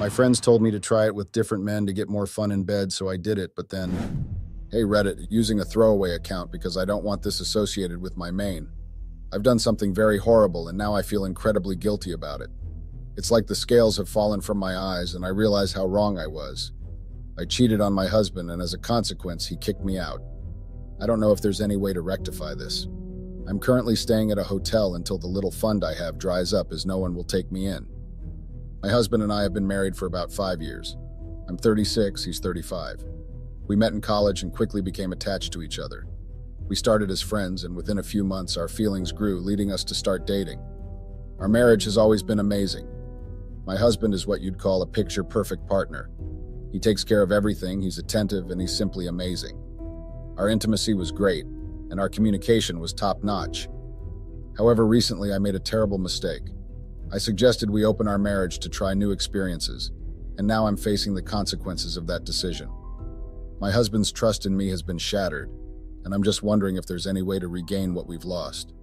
My friends told me to try it with different men to get more fun in bed, so I did it, but then, hey Reddit, using a throwaway account because I don't want this associated with my main. I've done something very horrible and now I feel incredibly guilty about it. It's like the scales have fallen from my eyes and I realize how wrong I was. I cheated on my husband and as a consequence, he kicked me out. I don't know if there's any way to rectify this. I'm currently staying at a hotel until the little fund I have dries up as no one will take me in. My husband and I have been married for about 5 years. I'm 36, he's 35. We met in college and quickly became attached to each other. We started as friends and within a few months our feelings grew, leading us to start dating. Our marriage has always been amazing. My husband is what you'd call a picture-perfect partner. He takes care of everything, he's attentive, and he's simply amazing. Our intimacy was great, and our communication was top-notch. However, recently I made a terrible mistake. I suggested we open our marriage to try new experiences, and now I'm facing the consequences of that decision. My husband's trust in me has been shattered, and I'm just wondering if there's any way to regain what we've lost.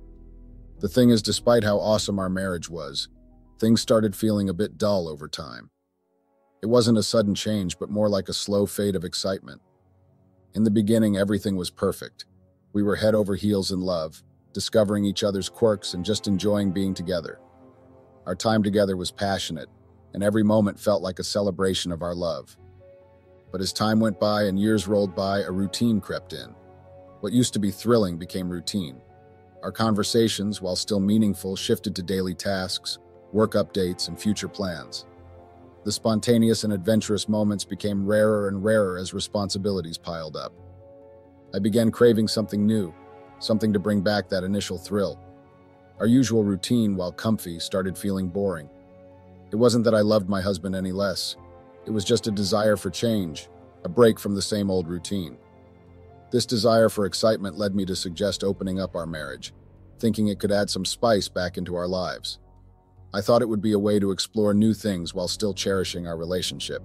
The thing is, despite how awesome our marriage was, things started feeling a bit dull over time. It wasn't a sudden change, but more like a slow fade of excitement. In the beginning, everything was perfect. We were head over heels in love, discovering each other's quirks and just enjoying being together. Our time together was passionate, and every moment felt like a celebration of our love. But as time went by and years rolled by, a routine crept in. What used to be thrilling became routine. Our conversations, while still meaningful, shifted to daily tasks, work updates, and future plans. The spontaneous and adventurous moments became rarer and rarer as responsibilities piled up. I began craving something new, something to bring back that initial thrill. Our usual routine, while comfy, started feeling boring. It wasn't that I loved my husband any less. It was just a desire for change, a break from the same old routine. This desire for excitement led me to suggest opening up our marriage, thinking it could add some spice back into our lives. I thought it would be a way to explore new things while still cherishing our relationship.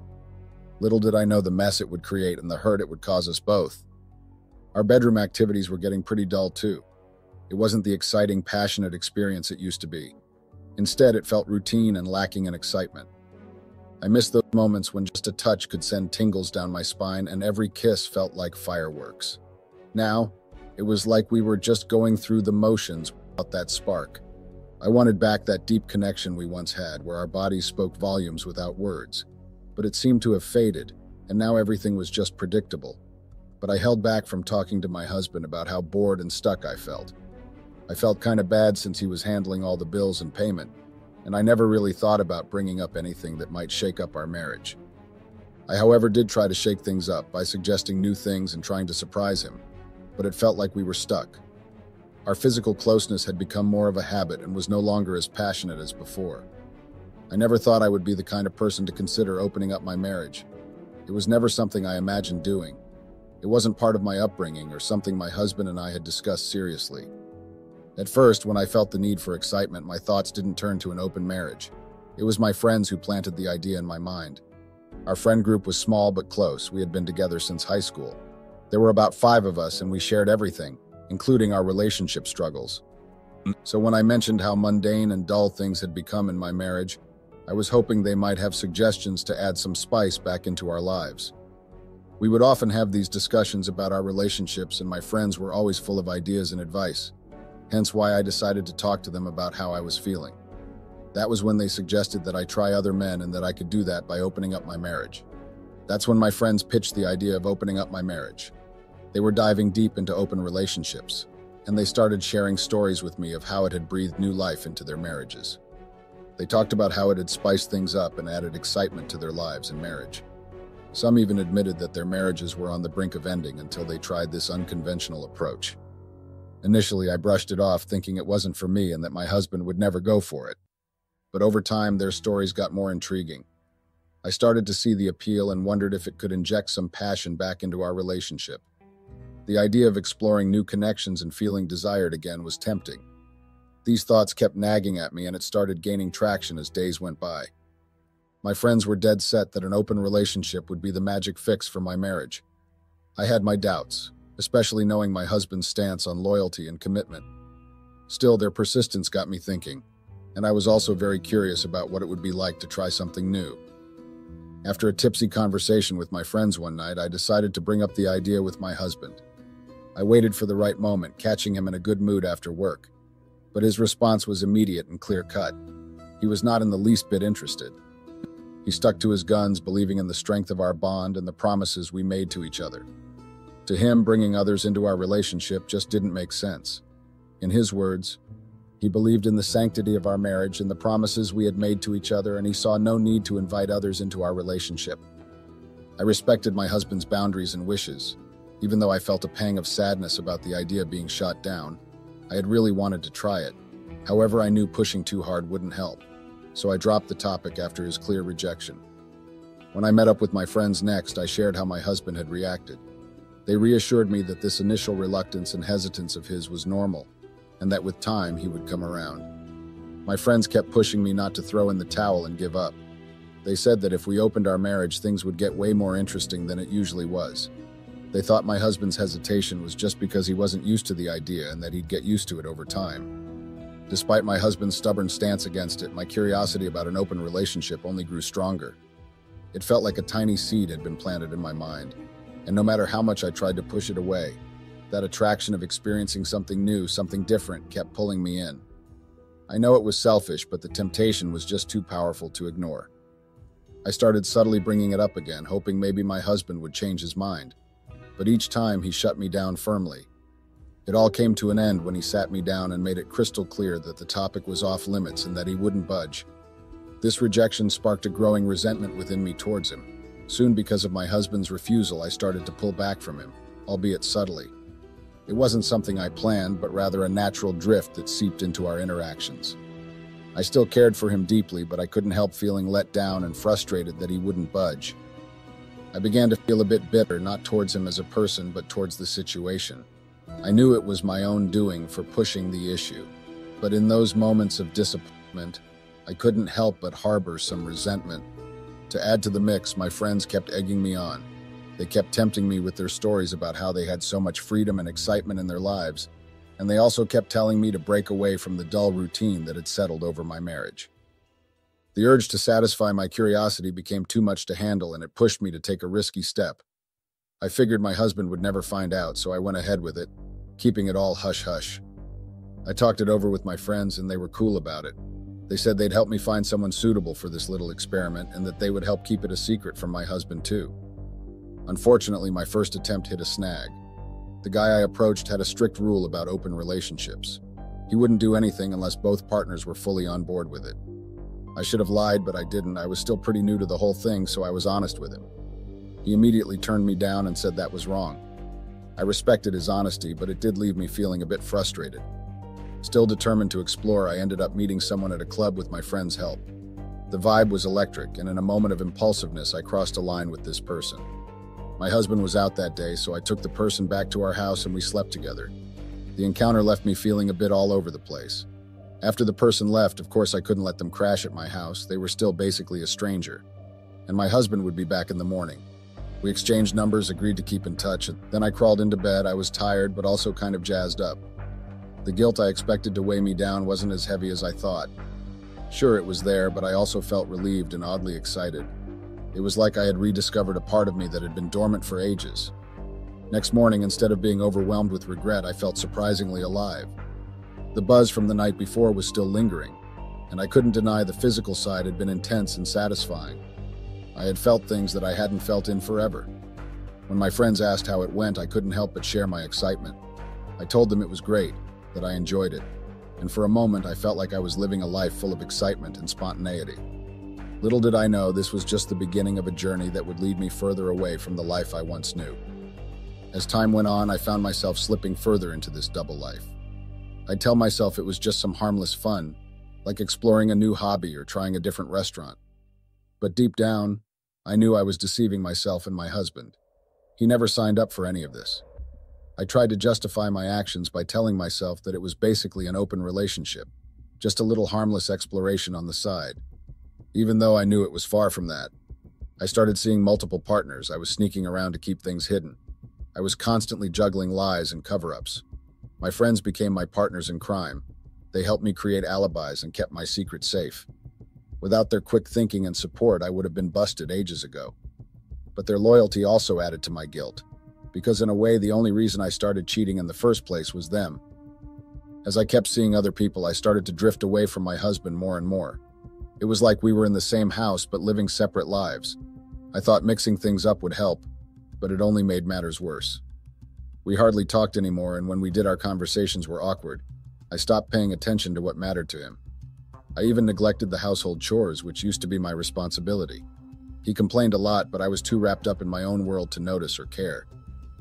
Little did I know the mess it would create and the hurt it would cause us both. Our bedroom activities were getting pretty dull too. It wasn't the exciting, passionate experience it used to be. Instead, it felt routine and lacking in excitement. I missed those moments when just a touch could send tingles down my spine and every kiss felt like fireworks. Now, it was like we were just going through the motions without that spark. I wanted back that deep connection we once had, where our bodies spoke volumes without words. But it seemed to have faded, and now everything was just predictable. But I held back from talking to my husband about how bored and stuck I felt. I felt kind of bad since he was handling all the bills and payment, and I never really thought about bringing up anything that might shake up our marriage. I, however, did try to shake things up by suggesting new things and trying to surprise him, but it felt like we were stuck. Our physical closeness had become more of a habit and was no longer as passionate as before. I never thought I would be the kind of person to consider opening up my marriage. It was never something I imagined doing. It wasn't part of my upbringing or something my husband and I had discussed seriously. At first, when I felt the need for excitement, my thoughts didn't turn to an open marriage. It was my friends who planted the idea in my mind. Our friend group was small but close. We had been together since high school. There were about 5 of us and we shared everything, including our relationship struggles. So when I mentioned how mundane and dull things had become in my marriage, I was hoping they might have suggestions to add some spice back into our lives. We would often have these discussions about our relationships and my friends were always full of ideas and advice. Hence why I decided to talk to them about how I was feeling. That was when they suggested that I try other men and that I could do that by opening up my marriage. That's when my friends pitched the idea of opening up my marriage. They were diving deep into open relationships, and they started sharing stories with me of how it had breathed new life into their marriages. They talked about how it had spiced things up and added excitement to their lives and marriage. Some even admitted that their marriages were on the brink of ending until they tried this unconventional approach. Initially, I brushed it off, thinking it wasn't for me and that my husband would never go for it. But over time, their stories got more intriguing. I started to see the appeal and wondered if it could inject some passion back into our relationship. The idea of exploring new connections and feeling desired again was tempting. These thoughts kept nagging at me and it started gaining traction as days went by. My friends were dead set that an open relationship would be the magic fix for my marriage. I had my doubts, especially knowing my husband's stance on loyalty and commitment. Still, their persistence got me thinking, and I was also very curious about what it would be like to try something new. After a tipsy conversation with my friends one night, I decided to bring up the idea with my husband. I waited for the right moment, catching him in a good mood after work. But his response was immediate and clear-cut. He was not in the least bit interested. He stuck to his guns, believing in the strength of our bond and the promises we made to each other. To him, bringing others into our relationship just didn't make sense. In his words, he believed in the sanctity of our marriage and the promises we had made to each other, and he saw no need to invite others into our relationship. I respected my husband's boundaries and wishes. Even though I felt a pang of sadness about the idea of being shot down, I had really wanted to try it. However, I knew pushing too hard wouldn't help, so I dropped the topic after his clear rejection. When I met up with my friends next, I shared how my husband had reacted. They reassured me that this initial reluctance and hesitance of his was normal, and that with time he would come around. My friends kept pushing me not to throw in the towel and give up. They said that if we opened our marriage, things would get way more interesting than it usually was. They thought my husband's hesitation was just because he wasn't used to the idea and that he'd get used to it over time. Despite my husband's stubborn stance against it, my curiosity about an open relationship only grew stronger. It felt like a tiny seed had been planted in my mind, and no matter how much I tried to push it away, that attraction of experiencing something new, something different, kept pulling me in. I know it was selfish, but the temptation was just too powerful to ignore. I started subtly bringing it up again, hoping maybe my husband would change his mind. But each time he shut me down firmly. It all came to an end when he sat me down and made it crystal clear that the topic was off limits and that he wouldn't budge. This rejection sparked a growing resentment within me towards him. Soon, because of my husband's refusal, I started to pull back from him, albeit subtly. It wasn't something I planned, but rather a natural drift that seeped into our interactions. I still cared for him deeply, but I couldn't help feeling let down and frustrated that he wouldn't budge. I began to feel a bit bitter, not towards him as a person, but towards the situation. I knew it was my own doing for pushing the issue, but in those moments of disappointment, I couldn't help but harbor some resentment. To add to the mix, my friends kept egging me on. They kept tempting me with their stories about how they had so much freedom and excitement in their lives, and they also kept telling me to break away from the dull routine that had settled over my marriage. The urge to satisfy my curiosity became too much to handle, and it pushed me to take a risky step. I figured my husband would never find out, so I went ahead with it, keeping it all hush-hush. I talked it over with my friends, and they were cool about it. They said they'd help me find someone suitable for this little experiment, and that they would help keep it a secret from my husband too. Unfortunately, my first attempt hit a snag. The guy I approached had a strict rule about open relationships. He wouldn't do anything unless both partners were fully on board with it. I should have lied, but I didn't. I was still pretty new to the whole thing, so I was honest with him. He immediately turned me down and said that was wrong. I respected his honesty, but it did leave me feeling a bit frustrated. Still determined to explore, I ended up meeting someone at a club with my friend's help. The vibe was electric, and in a moment of impulsiveness, I crossed a line with this person. My husband was out that day, so I took the person back to our house and we slept together. The encounter left me feeling a bit all over the place. After the person left, of course I couldn't let them crash at my house. They were still basically a stranger. And my husband would be back in the morning. We exchanged numbers, agreed to keep in touch, and then I crawled into bed. I was tired, but also kind of jazzed up. The guilt I expected to weigh me down wasn't as heavy as I thought. Sure, it was there, but I also felt relieved and oddly excited. It was like I had rediscovered a part of me that had been dormant for ages. Next morning, instead of being overwhelmed with regret, I felt surprisingly alive. The buzz from the night before was still lingering, and I couldn't deny the physical side had been intense and satisfying. I had felt things that I hadn't felt in forever. When my friends asked how it went, I couldn't help but share my excitement. I told them it was great, that I enjoyed it, and for a moment I felt like I was living a life full of excitement and spontaneity. Little did I know this was just the beginning of a journey that would lead me further away from the life I once knew. As time went on, I found myself slipping further into this double life. I'd tell myself it was just some harmless fun, like exploring a new hobby or trying a different restaurant. But deep down, I knew I was deceiving myself and my husband. He never signed up for any of this. I tried to justify my actions by telling myself that it was basically an open relationship, just a little harmless exploration on the side. Even though I knew it was far from that. I started seeing multiple partners. I was sneaking around to keep things hidden. I was constantly juggling lies and cover-ups. My friends became my partners in crime. They helped me create alibis and kept my secret safe. Without their quick thinking and support, I would have been busted ages ago. But their loyalty also added to my guilt, because in a way, the only reason I started cheating in the first place was them. As I kept seeing other people, I started to drift away from my husband more and more. It was like we were in the same house but living separate lives. I thought mixing things up would help, but it only made matters worse. We hardly talked anymore, and when we did, our conversations were awkward. I stopped paying attention to what mattered to him. I even neglected the household chores, which used to be my responsibility. He complained a lot, but I was too wrapped up in my own world to notice or care.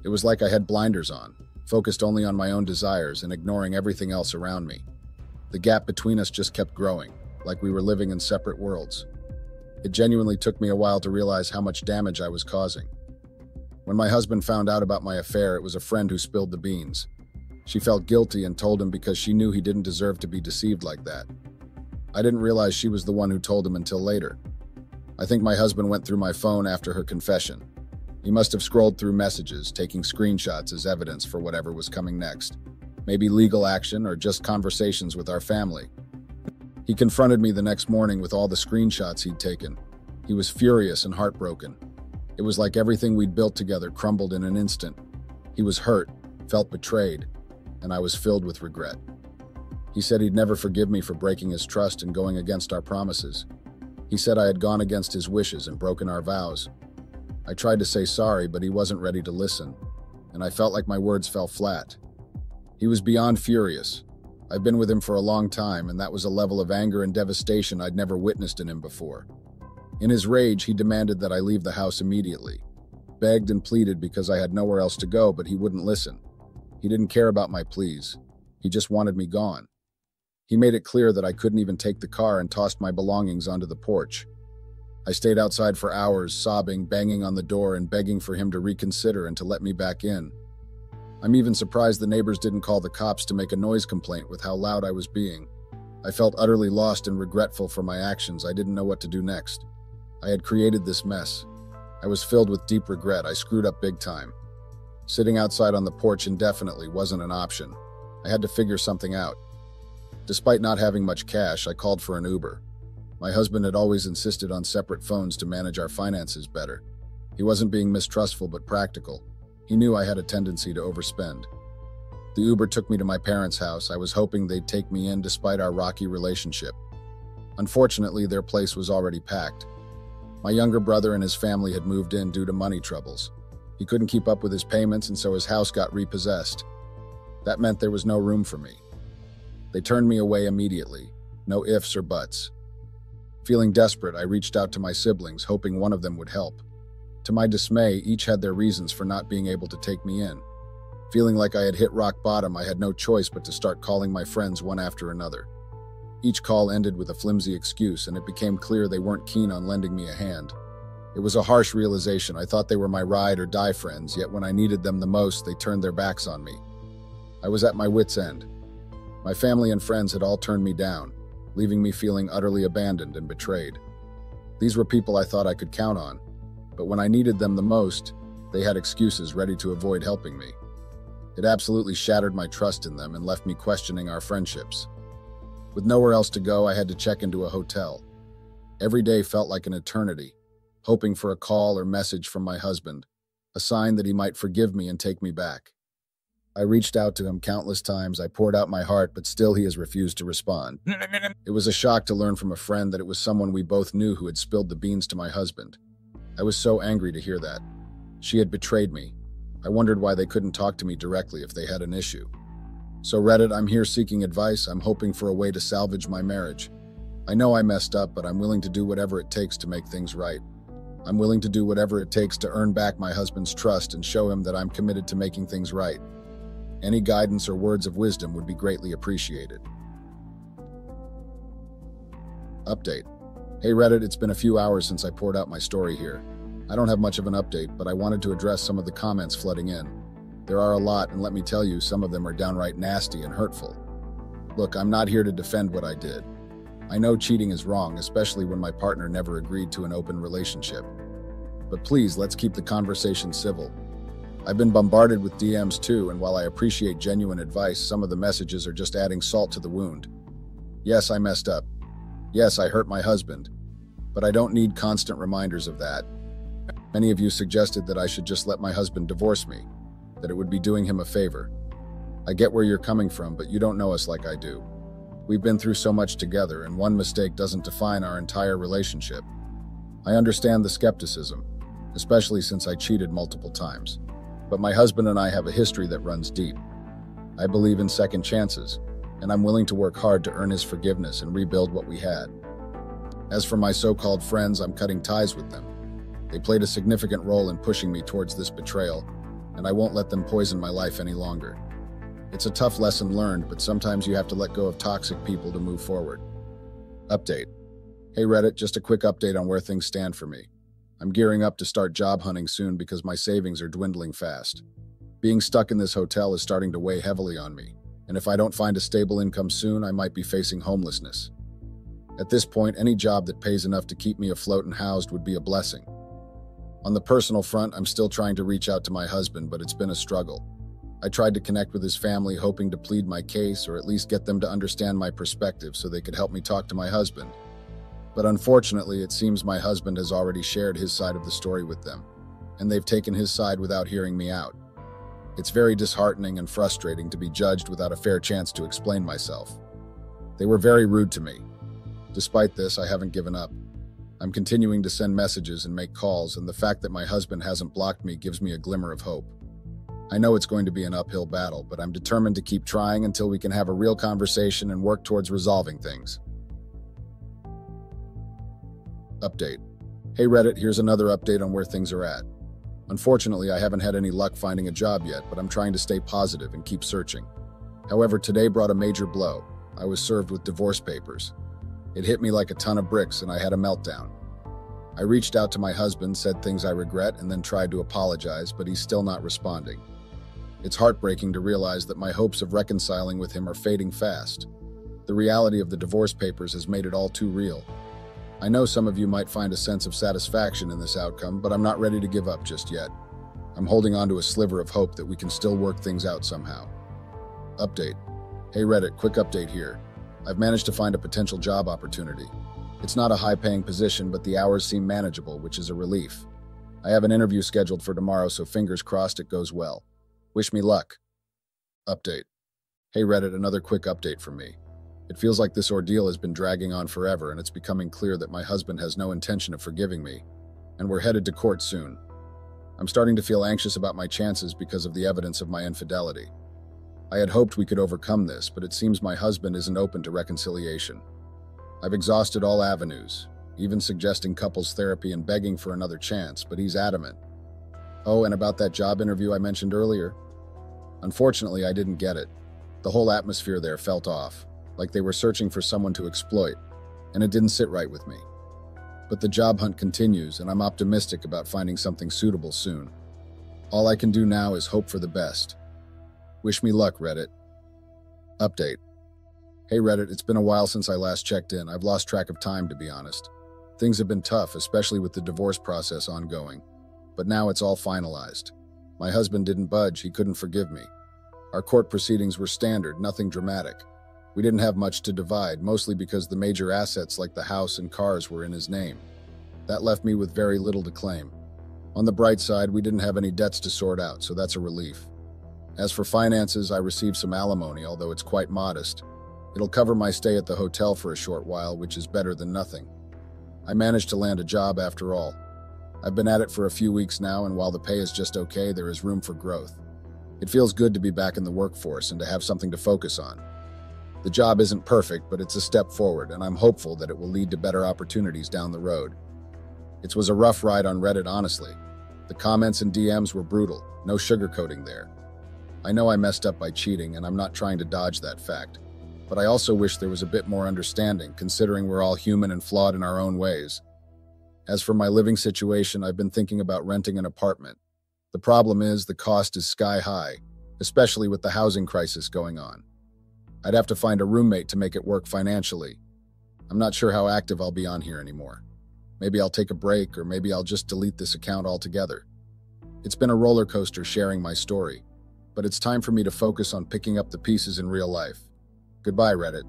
It was like I had blinders on, focused only on my own desires and ignoring everything else around me. The gap between us just kept growing, like we were living in separate worlds. It genuinely took me a while to realize how much damage I was causing. When my husband found out about my affair, it was a friend who spilled the beans. She felt guilty and told him because she knew he didn't deserve to be deceived like that. I didn't realize she was the one who told him until later. I think my husband went through my phone after her confession. He must have scrolled through messages, taking screenshots as evidence for whatever was coming next. Maybe legal action or just conversations with our family. He confronted me the next morning with all the screenshots he'd taken. He was furious and heartbroken. It was like everything we'd built together crumbled in an instant. He was hurt, felt betrayed, and I was filled with regret. He said he'd never forgive me for breaking his trust and going against our promises. He said I had gone against his wishes and broken our vows. I tried to say sorry, but he wasn't ready to listen, and I felt like my words fell flat. He was beyond furious. I've been with him for a long time, and that was a level of anger and devastation I'd never witnessed in him before. In his rage, he demanded that I leave the house immediately. Begged and pleaded because I had nowhere else to go, but he wouldn't listen. He didn't care about my pleas. He just wanted me gone. He made it clear that I couldn't even take the car and tossed my belongings onto the porch. I stayed outside for hours, sobbing, banging on the door, and begging for him to reconsider and to let me back in. I'm even surprised the neighbors didn't call the cops to make a noise complaint with how loud I was being. I felt utterly lost and regretful for my actions. I didn't know what to do next. I had created this mess. I was filled with deep regret. I screwed up big time. Sitting outside on the porch indefinitely wasn't an option. I had to figure something out. Despite not having much cash, I called for an Uber. My husband had always insisted on separate phones to manage our finances better. He wasn't being mistrustful but practical. He knew I had a tendency to overspend. The Uber took me to my parents' house. I was hoping they'd take me in despite our rocky relationship. Unfortunately, their place was already packed. My younger brother and his family had moved in due to money troubles. He couldn't keep up with his payments, and so his house got repossessed. That meant there was no room for me. They turned me away immediately, no ifs or buts. Feeling desperate, I reached out to my siblings, hoping one of them would help. To my dismay, each had their reasons for not being able to take me in. Feeling like I had hit rock bottom, I had no choice but to start calling my friends one after another. Each call ended with a flimsy excuse, and it became clear they weren't keen on lending me a hand. It was a harsh realization. I thought they were my ride or die friends, yet when I needed them the most, they turned their backs on me. I was at my wit's end. My family and friends had all turned me down, leaving me feeling utterly abandoned and betrayed. These were people I thought I could count on, but when I needed them the most, they had excuses ready to avoid helping me. It absolutely shattered my trust in them and left me questioning our friendships. With nowhere else to go, I had to check into a hotel. Every day felt like an eternity, hoping for a call or message from my husband, a sign that he might forgive me and take me back. I reached out to him countless times. I poured out my heart, but still he has refused to respond. It was a shock to learn from a friend that it was someone we both knew who had spilled the beans to my husband. I was so angry to hear that. She had betrayed me. I wondered why they couldn't talk to me directly if they had an issue. So Reddit, I'm here seeking advice. I'm hoping for a way to salvage my marriage. I know I messed up, but I'm willing to do whatever it takes to make things right. I'm willing to do whatever it takes to earn back my husband's trust and show him that I'm committed to making things right. Any guidance or words of wisdom would be greatly appreciated. Update. Hey Reddit, it's been a few hours since I poured out my story here. I don't have much of an update, but I wanted to address some of the comments flooding in. There are a lot, and let me tell you, some of them are downright nasty and hurtful. Look, I'm not here to defend what I did. I know cheating is wrong, especially when my partner never agreed to an open relationship. But please, let's keep the conversation civil. I've been bombarded with DMs too, and while I appreciate genuine advice, some of the messages are just adding salt to the wound. Yes, I messed up. Yes, I hurt my husband, but I don't need constant reminders of that. Many of you suggested that I should just let my husband divorce me, that it would be doing him a favor. I get where you're coming from, but you don't know us like I do. We've been through so much together, and one mistake doesn't define our entire relationship. I understand the skepticism, especially since I cheated multiple times. But my husband and I have a history that runs deep. I believe in second chances, and I'm willing to work hard to earn his forgiveness and rebuild what we had. As for my so-called friends, I'm cutting ties with them. They played a significant role in pushing me towards this betrayal, and I won't let them poison my life any longer. It's a tough lesson learned, but sometimes you have to let go of toxic people to move forward. Update. Hey Reddit, just a quick update on where things stand for me. I'm gearing up to start job hunting soon because my savings are dwindling fast. Being stuck in this hotel is starting to weigh heavily on me, and if I don't find a stable income soon, I might be facing homelessness. At this point, any job that pays enough to keep me afloat and housed would be a blessing. On the personal front, I'm still trying to reach out to my husband, but it's been a struggle. I tried to connect with his family, hoping to plead my case or at least get them to understand my perspective so they could help me talk to my husband. But unfortunately, it seems my husband has already shared his side of the story with them, and they've taken his side without hearing me out. It's very disheartening and frustrating to be judged without a fair chance to explain myself. They were very rude to me. Despite this, I haven't given up. I'm continuing to send messages and make calls, and the fact that my husband hasn't blocked me gives me a glimmer of hope. I know it's going to be an uphill battle, but I'm determined to keep trying until we can have a real conversation and work towards resolving things. Update. Hey Reddit, here's another update on where things are at. Unfortunately, I haven't had any luck finding a job yet, but I'm trying to stay positive and keep searching. However, today brought a major blow. I was served with divorce papers. It hit me like a ton of bricks and I had a meltdown. I reached out to my husband, said things I regret, and then tried to apologize, but he's still not responding. It's heartbreaking to realize that my hopes of reconciling with him are fading fast. The reality of the divorce papers has made it all too real. I know some of you might find a sense of satisfaction in this outcome, but I'm not ready to give up just yet. I'm holding on to a sliver of hope that we can still work things out somehow. Update. Hey Reddit, quick update here. I've managed to find a potential job opportunity. It's not a high-paying position, but the hours seem manageable, which is a relief. I have an interview scheduled for tomorrow, so fingers crossed it goes well. Wish me luck. Update. Hey Reddit, another quick update from me. It feels like this ordeal has been dragging on forever, and it's becoming clear that my husband has no intention of forgiving me, and we're headed to court soon. I'm starting to feel anxious about my chances because of the evidence of my infidelity. I had hoped we could overcome this, but it seems my husband isn't open to reconciliation. I've exhausted all avenues, even suggesting couples therapy and begging for another chance, but he's adamant. Oh, and about that job interview I mentioned earlier? Unfortunately, I didn't get it. The whole atmosphere there felt off, like they were searching for someone to exploit, and it didn't sit right with me. But the job hunt continues, and I'm optimistic about finding something suitable soon. All I can do now is hope for the best. Wish me luck, Reddit. Update. Hey Reddit, it's been a while since I last checked in. I've lost track of time, to be honest. Things have been tough, especially with the divorce process ongoing. But now it's all finalized. My husband didn't budge, he couldn't forgive me. Our court proceedings were standard, nothing dramatic. We didn't have much to divide, mostly because the major assets like the house and cars were in his name. That left me with very little to claim. On the bright side, we didn't have any debts to sort out, so that's a relief. As for finances, I received some alimony, although it's quite modest. It'll cover my stay at the hotel for a short while, which is better than nothing. I managed to land a job after all. I've been at it for a few weeks now, and while the pay is just okay, there is room for growth. It feels good to be back in the workforce and to have something to focus on. The job isn't perfect, but it's a step forward, and I'm hopeful that it will lead to better opportunities down the road. It was a rough ride on Reddit, honestly. The comments and DMs were brutal, no sugarcoating there. I know I messed up by cheating, and I'm not trying to dodge that fact. But I also wish there was a bit more understanding, considering we're all human and flawed in our own ways. As for my living situation, I've been thinking about renting an apartment. The problem is the cost is sky high, especially with the housing crisis going on. I'd have to find a roommate to make it work financially. I'm not sure how active I'll be on here anymore. Maybe I'll take a break, or maybe I'll just delete this account altogether. It's been a roller coaster sharing my story, but it's time for me to focus on picking up the pieces in real life. Goodbye, Reddit.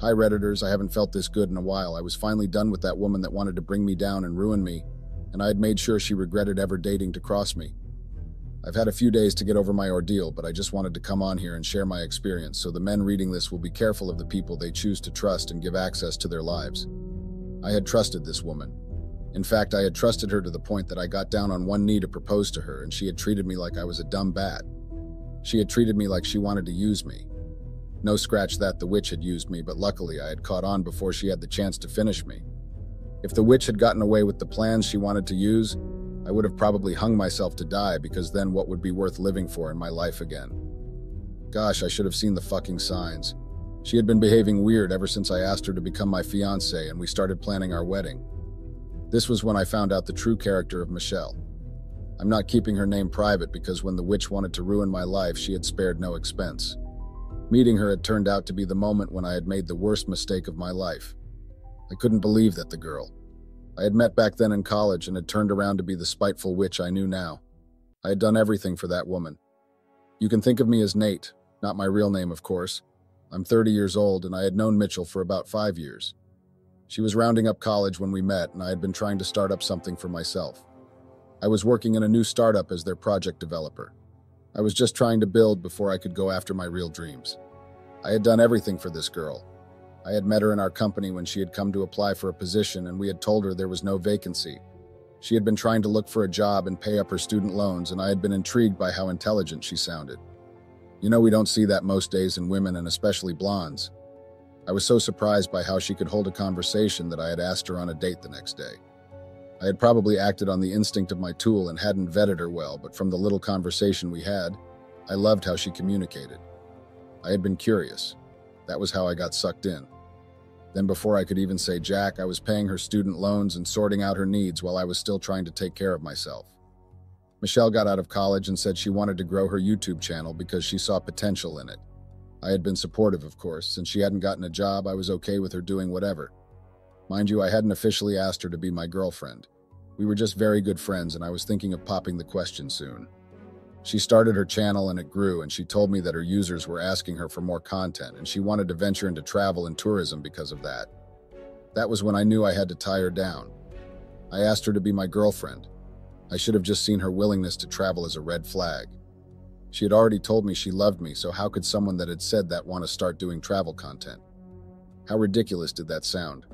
Hi, Redditors, I haven't felt this good in a while. I was finally done with that woman that wanted to bring me down and ruin me, and I had made sure she regretted ever dating to cross me. I've had a few days to get over my ordeal, but I just wanted to come on here and share my experience so the men reading this will be careful of the people they choose to trust and give access to their lives. I had trusted this woman. In fact, I had trusted her to the point that I got down on one knee to propose to her, and she had treated me like I was a dumb bat. She had treated me like she wanted to use me. No, scratch that, the witch had used me, but luckily I had caught on before she had the chance to finish me. If the witch had gotten away with the plans she wanted to use, I would have probably hung myself to die, because then what would be worth living for in my life again? Gosh, I should have seen the fucking signs. She had been behaving weird ever since I asked her to become my fiancée and we started planning our wedding. This was when I found out the true character of Michelle. I'm not keeping her name private because when the witch wanted to ruin my life, she had spared no expense. Meeting her had turned out to be the moment when I had made the worst mistake of my life. I couldn't believe that the girl I had met back then in college and had turned around to be the spiteful witch I knew now. I had done everything for that woman. You can think of me as Nate, not my real name, of course. I'm 30 years old and I had known Mitchell for about 5 years. She was rounding up college when we met, and I had been trying to start up something for myself. I was working in a new startup as their project developer. I was just trying to build before I could go after my real dreams. I had done everything for this girl. I had met her in our company when she had come to apply for a position, and we had told her there was no vacancy. She had been trying to look for a job and pay up her student loans, and I had been intrigued by how intelligent she sounded. You know, we don't see that most days in women, and especially blondes. I was so surprised by how she could hold a conversation that I had asked her on a date the next day. I had probably acted on the instinct of my tool and hadn't vetted her well, but from the little conversation we had, I loved how she communicated. I had been curious. That was how I got sucked in. Then before I could even say jack, I was paying her student loans and sorting out her needs while I was still trying to take care of myself. Michelle got out of college and said she wanted to grow her YouTube channel because she saw potential in it. I had been supportive, of course. Since she hadn't gotten a job, I was okay with her doing whatever. Mind you, I hadn't officially asked her to be my girlfriend. We were just very good friends, and I was thinking of popping the question soon. She started her channel and it grew, and she told me that her users were asking her for more content, and she wanted to venture into travel and tourism because of that. That was when I knew I had to tie her down. I asked her to be my girlfriend. I should have just seen her willingness to travel as a red flag. She had already told me she loved me, so how could someone that had said that want to start doing travel content? How ridiculous did that sound?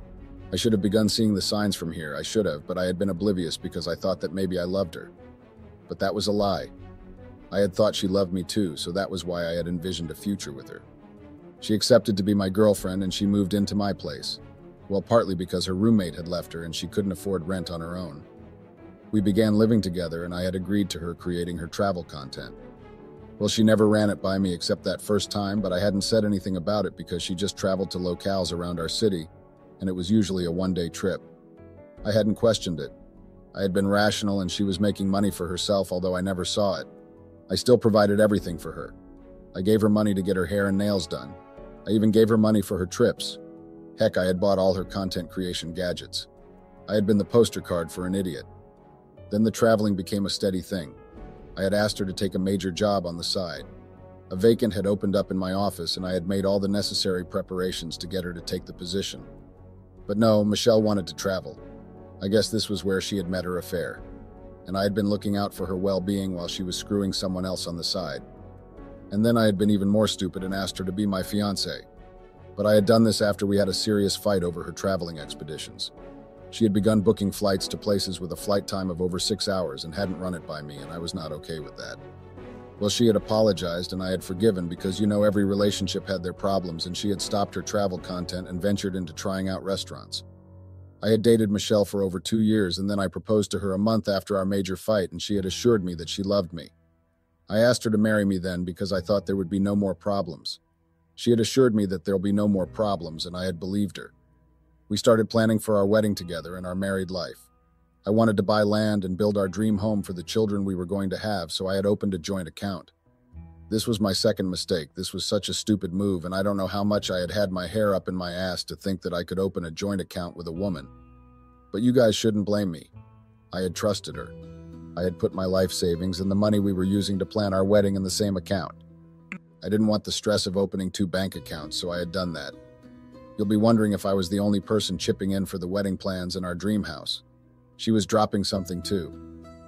I should have begun seeing the signs from here, I should have, but I had been oblivious because I thought that maybe I loved her. But that was a lie. I had thought she loved me too, so that was why I had envisioned a future with her. She accepted to be my girlfriend and she moved into my place. Well, partly because her roommate had left her and she couldn't afford rent on her own. We began living together and I had agreed to her creating her travel content. Well, she never ran it by me except that first time, but I hadn't said anything about it because she just traveled to locales around our city, and it was usually a one-day trip. I hadn't questioned it. I had been rational and she was making money for herself, although I never saw it. I still provided everything for her. I gave her money to get her hair and nails done. I even gave her money for her trips. Heck, I had bought all her content creation gadgets. I had been the poster card for an idiot. Then the traveling became a steady thing. I had asked her to take a major job on the side. A vacant had opened up in my office and I had made all the necessary preparations to get her to take the position. But no, Michelle wanted to travel. I guess this was where she had met her affair. And I had been looking out for her well-being while she was screwing someone else on the side. And then I had been even more stupid and asked her to be my fiancé. But I had done this after we had a serious fight over her traveling expeditions. She had begun booking flights to places with a flight time of over 6 hours and hadn't run it by me, and I was not okay with that. Well, she had apologized and I had forgiven because, you know, every relationship had their problems, and she had stopped her travel content and ventured into trying out restaurants. I had dated Michelle for over 2 years, and then I proposed to her a month after our major fight, and she had assured me that she loved me. I asked her to marry me then because I thought there would be no more problems. She had assured me that there'll be no more problems, and I had believed her. We started planning for our wedding together and our married life. I wanted to buy land and build our dream home for the children we were going to have, so I had opened a joint account. This was my second mistake. This was such a stupid move, and I don't know how much I had had my hair up in my ass to think that I could open a joint account with a woman. But you guys shouldn't blame me. I had trusted her. I had put my life savings and the money we were using to plan our wedding in the same account. I didn't want the stress of opening 2 bank accounts, so I had done that. You'll be wondering if I was the only person chipping in for the wedding plans in our dream house. She was dropping something too.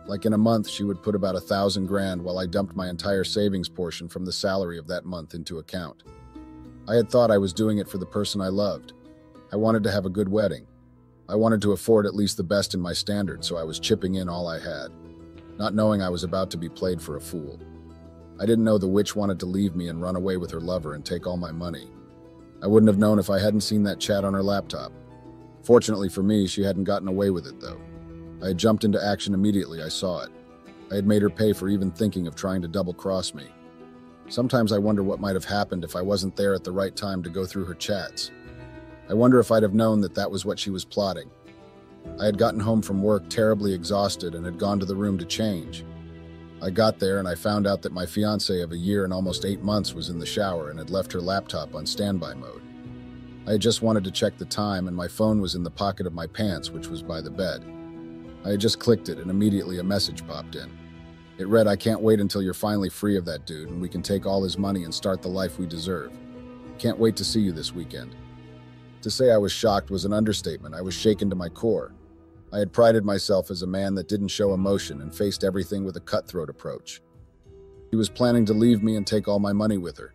Like in a month, she would put about 1,000 grand while I dumped my entire savings portion from the salary of that month into account. I had thought I was doing it for the person I loved. I wanted to have a good wedding. I wanted to afford at least the best in my standards, so I was chipping in all I had, not knowing I was about to be played for a fool. I didn't know the witch wanted to leave me and run away with her lover and take all my money. I wouldn't have known if I hadn't seen that chat on her laptop. Fortunately for me, she hadn't gotten away with it, though. I had jumped into action immediately I saw it. I had made her pay for even thinking of trying to double-cross me. Sometimes I wonder what might have happened if I wasn't there at the right time to go through her chats. I wonder if I'd have known that that was what she was plotting. I had gotten home from work terribly exhausted and had gone to the room to change. I got there and I found out that my fiancée of a year and almost 8 months was in the shower and had left her laptop on standby mode. I had just wanted to check the time and my phone was in the pocket of my pants, which was by the bed. I had just clicked it and immediately a message popped in. It read, "I can't wait until you're finally free of that dude and we can take all his money and start the life we deserve. Can't wait to see you this weekend." To say I was shocked was an understatement. I was shaken to my core. I had prided myself as a man that didn't show emotion and faced everything with a cutthroat approach. She was planning to leave me and take all my money with her.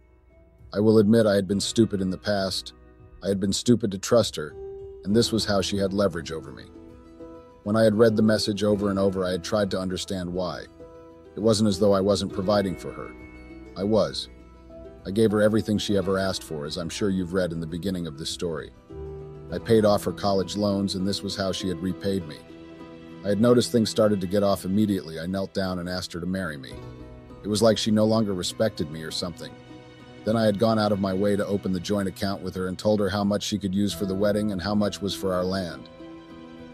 I will admit I had been stupid in the past. I had been stupid to trust her, and this was how she had leverage over me. When I had read the message over and over, I had tried to understand why. It wasn't as though I wasn't providing for her. I was. I gave her everything she ever asked for, as I'm sure you've read in the beginning of this story. I paid off her college loans, and this was how she had repaid me. I had noticed things started to get off immediately. I knelt down and asked her to marry me. It was like she no longer respected me or something. Then I had gone out of my way to open the joint account with her and told her how much she could use for the wedding and how much was for our land.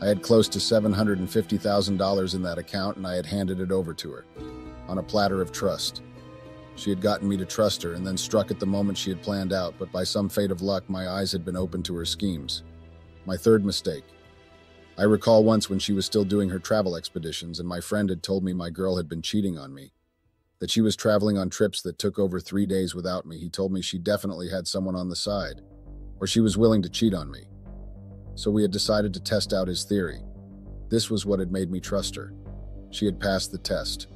I had close to $750,000 in that account, and I had handed it over to her, on a platter of trust. She had gotten me to trust her and then struck at the moment she had planned out, but by some fate of luck, my eyes had been opened to her schemes. My third mistake. I recall once when she was still doing her travel expeditions and my friend had told me my girl had been cheating on me, that she was traveling on trips that took over 3 days without me. He told me she definitely had someone on the side, or she was willing to cheat on me. So we had decided to test out his theory. This was what had made me trust her. She had passed the test.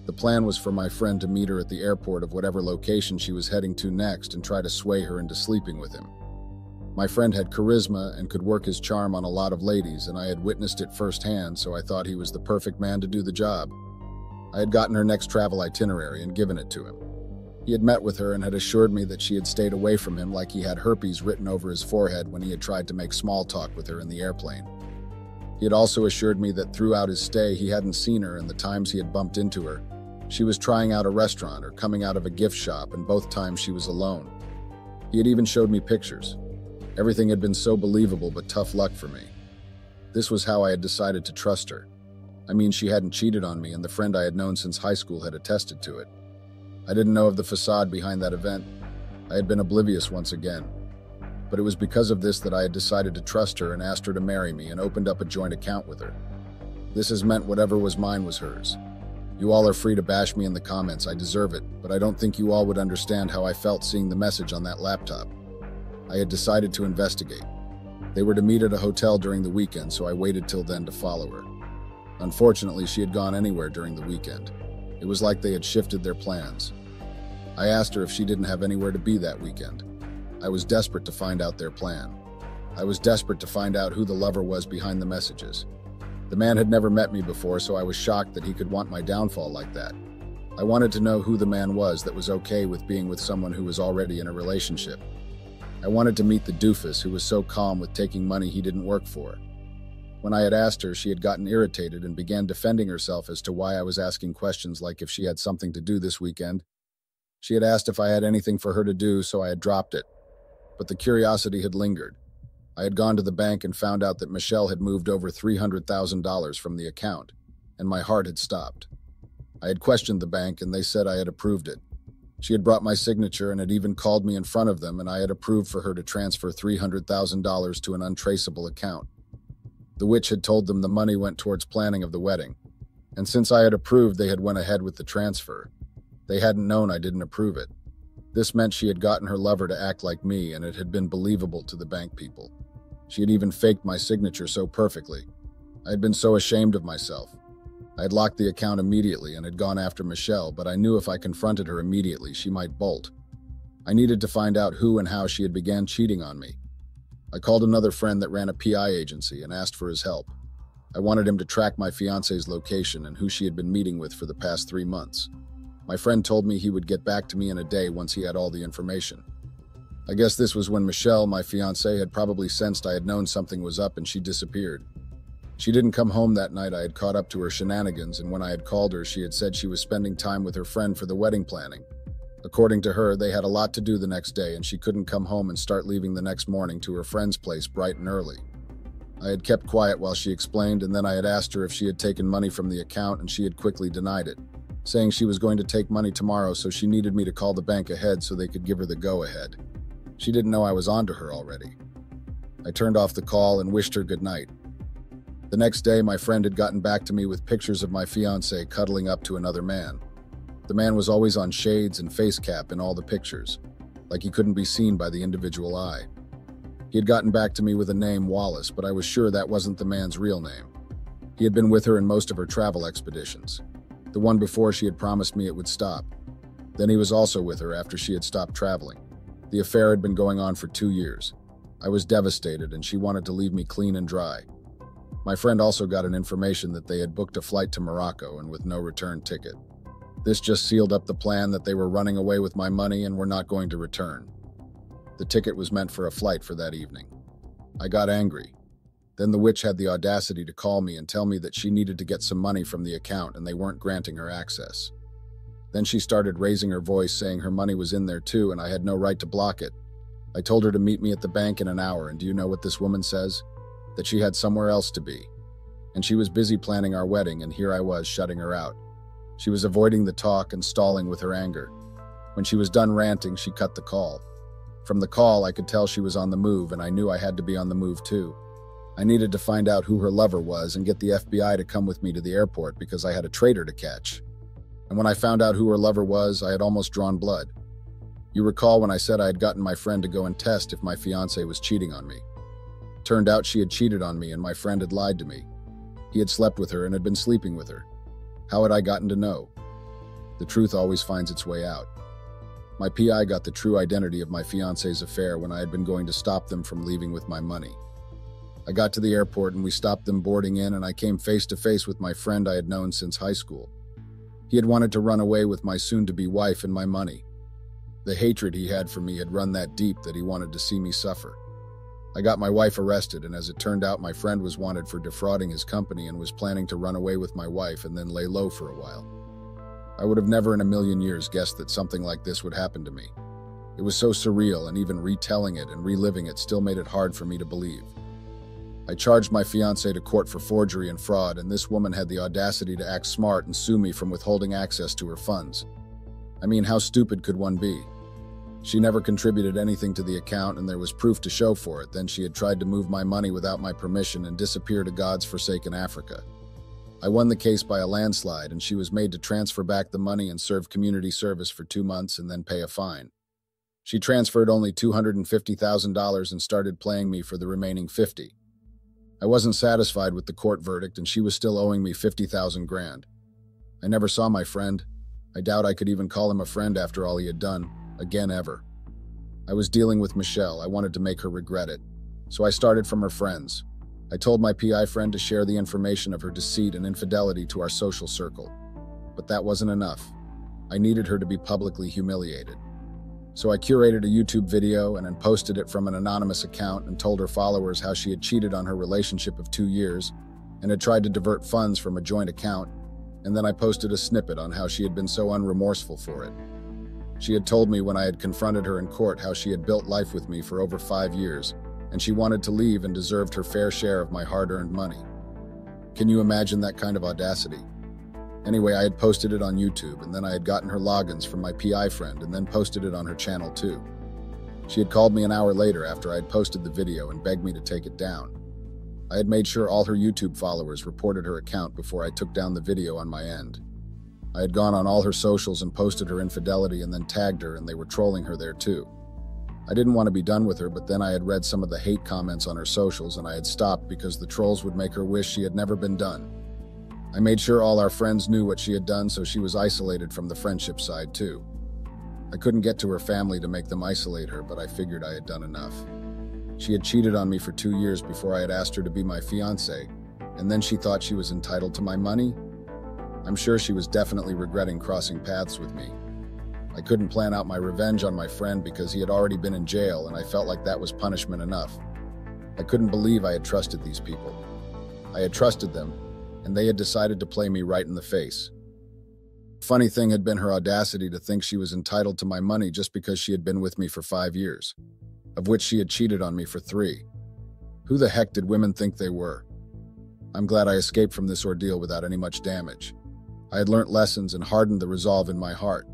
The plan was for my friend to meet her at the airport of whatever location she was heading to next and try to sway her into sleeping with him. My friend had charisma and could work his charm on a lot of ladies, and I had witnessed it firsthand, so I thought he was the perfect man to do the job. I had gotten her next travel itinerary and given it to him. He had met with her and had assured me that she had stayed away from him like he had herpes written over his forehead when he had tried to make small talk with her in the airplane. He had also assured me that throughout his stay he hadn't seen her, and the times he had bumped into her, she was trying out a restaurant or coming out of a gift shop, and both times she was alone. He had even showed me pictures. Everything had been so believable, but tough luck for me. This was how I had decided to trust her. I mean, she hadn't cheated on me, and the friend I had known since high school had attested to it. I didn't know of the facade behind that event. I had been oblivious once again. But it was because of this that I had decided to trust her and asked her to marry me and opened up a joint account with her. This has meant whatever was mine was hers. You all are free to bash me in the comments, I deserve it, but I don't think you all would understand how I felt seeing the message on that laptop. I had decided to investigate. They were to meet at a hotel during the weekend, so I waited till then to follow her. Unfortunately, she had gone anywhere during the weekend. It was like they had shifted their plans. I asked her if she didn't have anywhere to be that weekend. I was desperate to find out their plan. I was desperate to find out who the lover was behind the messages. The man had never met me before, so I was shocked that he could want my downfall like that. I wanted to know who the man was that was okay with being with someone who was already in a relationship. I wanted to meet the doofus who was so calm with taking money he didn't work for. When I had asked her, she had gotten irritated and began defending herself as to why I was asking questions like if she had something to do this weekend. She had asked if I had anything for her to do, so I had dropped it. But the curiosity had lingered. I had gone to the bank and found out that Michelle had moved over $300,000 from the account, and my heart had stopped. I had questioned the bank, and they said I had approved it. She had brought my signature and had even called me in front of them, and I had approved for her to transfer $300,000 to an untraceable account. The witch had told them the money went towards planning of the wedding, and since I had approved, they had went ahead with the transfer. They hadn't known I didn't approve it. This meant she had gotten her lover to act like me, and it had been believable to the bank people. She had even faked my signature so perfectly. I had been so ashamed of myself. I had locked the account immediately and had gone after Michelle, but I knew if I confronted her immediately, she might bolt. I needed to find out who and how she had began cheating on me. I called another friend that ran a PI agency and asked for his help. I wanted him to track my fiance's location and who she had been meeting with for the past 3 months. My friend told me he would get back to me in a day once he had all the information. I guess this was when Michelle, my fiancée, had probably sensed I had known something was up and she disappeared. She didn't come home that night. I had caught up to her shenanigans, and when I had called her, she had said she was spending time with her friend for the wedding planning. According to her, they had a lot to do the next day, and she couldn't come home and start leaving the next morning to her friend's place bright and early. I had kept quiet while she explained, and then I had asked her if she had taken money from the account, and she had quickly denied it, saying she was going to take money tomorrow, so she needed me to call the bank ahead so they could give her the go-ahead. She didn't know I was onto her already. I turned off the call and wished her good night. The next day, my friend had gotten back to me with pictures of my fiancé cuddling up to another man. The man was always on shades and face cap in all the pictures, like he couldn't be seen by the individual eye. He had gotten back to me with a name, Wallace, but I was sure that wasn't the man's real name. He had been with her in most of her travel expeditions. The one before, she had promised me it would stop. Then he was also with her after she had stopped traveling. The affair had been going on for 2 years. I was devastated, and she wanted to leave me clean and dry. My friend also got an information that they had booked a flight to Morocco and with no return ticket. This just sealed up the plan that they were running away with my money and were not going to return. The ticket was meant for a flight for that evening. I got angry. Then the witch had the audacity to call me and tell me that she needed to get some money from the account and they weren't granting her access. Then she started raising her voice, saying her money was in there too and I had no right to block it. I told her to meet me at the bank in an hour, and do you know what this woman says? That she had somewhere else to be. And she was busy planning our wedding, and here I was shutting her out. She was avoiding the talk and stalling with her anger. When she was done ranting, she cut the call. From the call, I could tell she was on the move, and I knew I had to be on the move too. I needed to find out who her lover was and get the FBI to come with me to the airport because I had a traitor to catch. And when I found out who her lover was, I had almost drawn blood. You recall when I said I had gotten my friend to go and test if my fiancé was cheating on me. Turned out she had cheated on me and my friend had lied to me. He had slept with her and had been sleeping with her. How had I gotten to know? The truth always finds its way out. My PI got the true identity of my fiancé's affair when I had been going to stop them from leaving with my money. I got to the airport and we stopped them boarding in, and I came face to face with my friend I had known since high school. He had wanted to run away with my soon-to-be wife and my money. The hatred he had for me had run that deep that he wanted to see me suffer. I got my wife arrested, and as it turned out, my friend was wanted for defrauding his company and was planning to run away with my wife and then lay low for a while. I would have never in a million years guessed that something like this would happen to me. It was so surreal, and even retelling it and reliving it still made it hard for me to believe. I charged my fiancé to court for forgery and fraud, and this woman had the audacity to act smart and sue me from withholding access to her funds. I mean, how stupid could one be? She never contributed anything to the account, and there was proof to show for it. Then she had tried to move my money without my permission and disappear to God's forsaken Africa. I won the case by a landslide, and she was made to transfer back the money and serve community service for 2 months and then pay a fine. She transferred only $250,000 and started paying me for the remaining $50,000. I wasn't satisfied with the court verdict, and she was still owing me $50,000. I never saw my friend. I doubt I could even call him a friend after all he had done. Again, ever. I was dealing with Michelle. I wanted to make her regret it. So I started from her friends. I told my PI friend to share the information of her deceit and infidelity to our social circle. But that wasn't enough. I needed her to be publicly humiliated. So I curated a YouTube video and then posted it from an anonymous account and told her followers how she had cheated on her relationship of 2 years and had tried to divert funds from a joint account, and then I posted a snippet on how she had been so unremorseful for it. She had told me when I had confronted her in court how she had built life with me for over 5 years, and she wanted to leave and deserved her fair share of my hard-earned money. Can you imagine that kind of audacity? Anyway, I had posted it on YouTube, and then I had gotten her logins from my PI friend and then posted it on her channel too. She had called me an hour later after I had posted the video and begged me to take it down. I had made sure all her YouTube followers reported her account before I took down the video on my end. I had gone on all her socials and posted her infidelity and then tagged her, and they were trolling her there too. I didn't want to be done with her, but then I had read some of the hate comments on her socials and I had stopped because the trolls would make her wish she had never been done. I made sure all our friends knew what she had done, so she was isolated from the friendship side too. I couldn't get to her family to make them isolate her, but I figured I had done enough. She had cheated on me for 2 years before I had asked her to be my fiancé, and then she thought she was entitled to my money? I'm sure she was definitely regretting crossing paths with me. I couldn't plan out my revenge on my friend because he had already been in jail, and I felt like that was punishment enough. I couldn't believe I had trusted these people. I had trusted them, and they had decided to play me right in the face. Funny thing had been her audacity to think she was entitled to my money just because she had been with me for 5 years, of which she had cheated on me for 3. Who the heck did women think they were? I'm glad I escaped from this ordeal without any much damage. I had learnt lessons and hardened the resolve in my heart.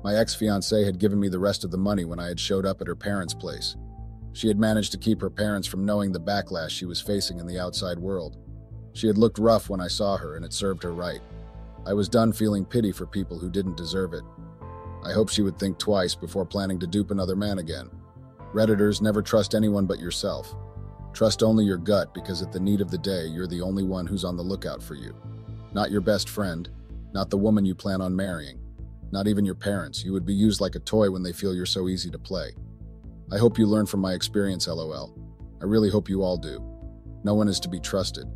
My ex-fiancée had given me the rest of the money when I had showed up at her parents' place. She had managed to keep her parents from knowing the backlash she was facing in the outside world. She had looked rough when I saw her, and it served her right. I was done feeling pity for people who didn't deserve it. I hope she would think twice before planning to dupe another man again. Redditors, never trust anyone but yourself. Trust only your gut, because at the need of the day, you're the only one who's on the lookout for you. Not your best friend, not the woman you plan on marrying, not even your parents. You would be used like a toy when they feel you're so easy to play. I hope you learn from my experience, LOL. I really hope you all do. No one is to be trusted.